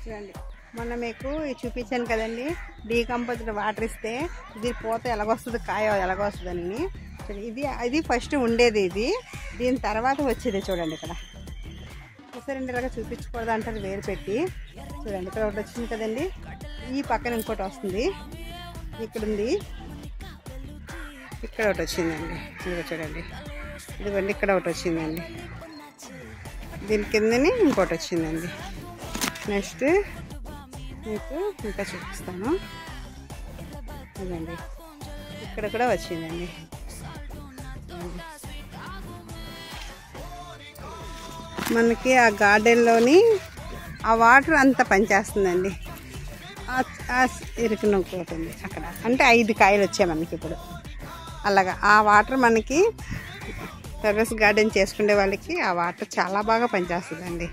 చూడండి, మొన్న మీకు చూపించాను కదండి, డీకంపోజ్డ్ వాటర్ ఇస్తే ఇది పూత ఎలాగొస్తుంది, కాయ ఎలాగొస్తుందని. ఇది ఫస్ట్ ఉండేది, దీని తర్వాత వచ్చేది. చూడండి ఇక్కడ ఒకసారి ఇలాగా చూపించకూడదు అంటారు వేరు పెట్టి. చూడండి ఇక్కడ ఒకటి వచ్చింది కదండి, ఈ పక్కన ఇంకోటి వస్తుంది, ఇక్కడ ఉంది, ఇక్కడ ఒకటి వచ్చిందండి. చూడండి ఇదిగోండి, ఇక్కడ ఒకటి వచ్చిందండి, దీని కిందని ఇంకోటి వచ్చిందండి. నెక్స్ట్ మీకు ఇంకా చూపిస్తాను. ఇదండి ఇక్కడ కూడా వచ్చిందండి. మనకి ఆ గార్డెన్లోని ఆ వాటర్ అంతా పనిచేస్తుందండి. ఇరుకున ఇంకోటి ఉంది అక్కడ, అంటే 5 కాయలు వచ్చాయి మనకి ఇప్పుడు. అలాగా ఆ వాటర్ మనకి టెర్రస్ గార్డెన్ చేసుకునే వాళ్ళకి ఆ వాటర్ చాలా బాగా పనిచేస్తుందండి.